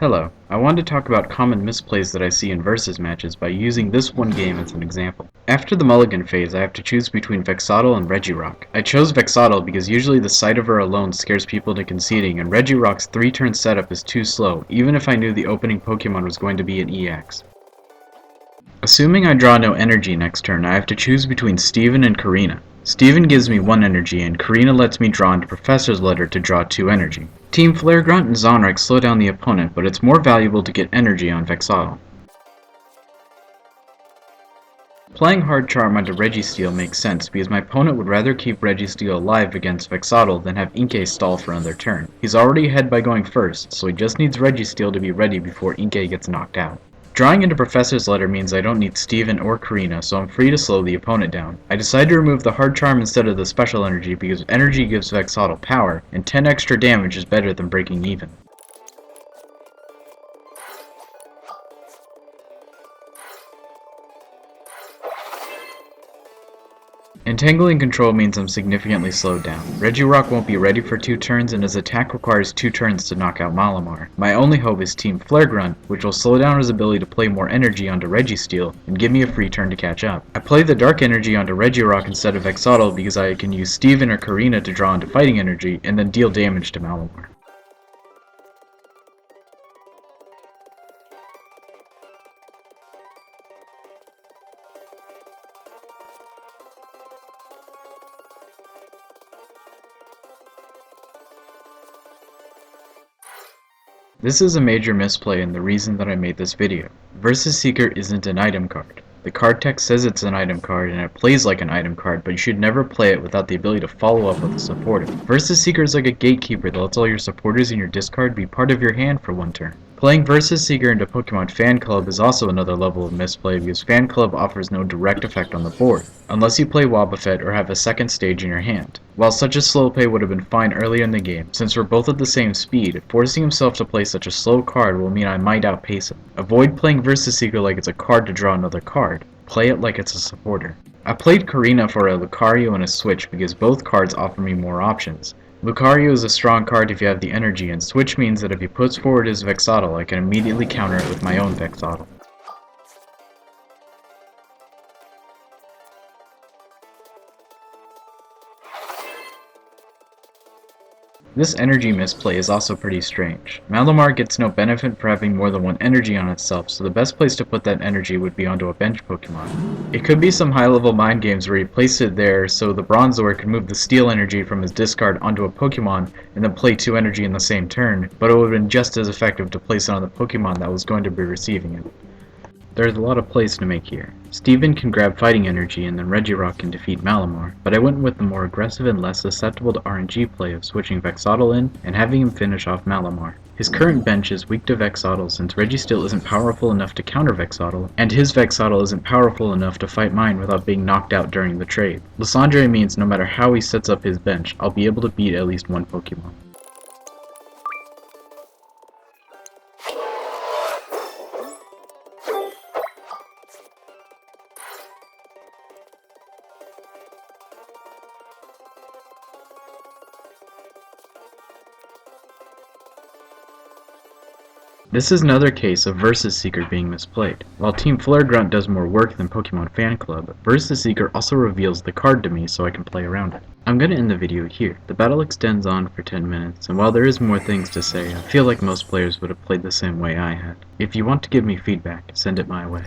Hello, I wanted to talk about common misplays that I see in versus matches by using this one game as an example. After the mulligan phase, I have to choose between Vexottle and Regirock. I chose Vexottle because usually the sight of her alone scares people into conceding, and Regirock's 3-turn setup is too slow, even if I knew the opening Pokemon was going to be an EX. Assuming I draw no energy next turn, I have to choose between Steven and Karina. Steven gives me 1 energy, and Karina lets me draw into Professor's Letter to draw 2 energy. Team Flare Grunt and Zonrex slow down the opponent, but it's more valuable to get energy on Vexottle. Playing Hard Charm onto Registeel makes sense because my opponent would rather keep Registeel alive against Vexottle than have Inkay stall for another turn. He's already ahead by going first, so he just needs Registeel to be ready before Inkay gets knocked out. Drawing into Professor's Letter means I don't need Steven or Karina, so I'm free to slow the opponent down. I decide to remove the Hard Charm instead of the Special Energy because energy gives Vexottle power, and 10 extra damage is better than breaking even. Entangling Control means I'm significantly slowed down. Regirock won't be ready for 2 turns, and his attack requires 2 turns to knock out Malamar. My only hope is Team Flare Grunt, which will slow down his ability to play more energy onto Registeel and give me a free turn to catch up. I play the Dark Energy onto Regirock instead of Vexottle because I can use Steven or Karina to draw into Fighting Energy and then deal damage to Malamar. This is a major misplay and the reason that I made this video. Versus Seeker isn't an item card. The card text says it's an item card and it plays like an item card, but you should never play it without the ability to follow up with a supporter. Versus Seeker is like a gatekeeper that lets all your supporters in your discard be part of your hand for 1 turn. Playing Versus Seeker into Pokemon Fan Club is also another level of misplay because Fan Club offers no direct effect on the board, unless you play Wobbuffet or have a second stage in your hand. While such a slow play would have been fine earlier in the game, since we're both at the same speed, forcing himself to play such a slow card will mean I might outpace him. Avoid playing Versus Seeker like it's a card to draw another card. Play it like it's a supporter. I played Karina for a Lucario and a Switch because both cards offer me more options. Lucario is a strong card if you have the energy, and Switch means that if he puts forward his Vexottle, I can immediately counter it with my own Vexottle. This energy misplay is also pretty strange. Malamar gets no benefit for having more than 1 energy on itself, so the best place to put that energy would be onto a bench Pokemon. It could be some high-level mind games where he placed it there so the Bronzor could move the Steel energy from his discard onto a Pokemon and then play 2 energy in the same turn, but it would have been just as effective to place it on the Pokemon that was going to be receiving it. There's a lot of plays to make here. Steven can grab Fighting Energy and then Regirock can defeat Malamar, but I went with the more aggressive and less susceptible to RNG play of switching Vexottle in and having him finish off Malamar. His current bench is weak to Vexottle since Registeel isn't powerful enough to counter Vexottle, and his Vexottle isn't powerful enough to fight mine without being knocked out during the trade. Lysandre means no matter how he sets up his bench, I'll be able to beat at least 1 Pokemon. This is another case of Versus Seeker being misplayed. While Team Flare Grunt does more work than Pokemon Fan Club, Versus Seeker also reveals the card to me so I can play around it. I'm gonna end the video here. The battle extends on for 10 minutes, and while there is more things to say, I feel like most players would have played the same way I had. If you want to give me feedback, send it my way.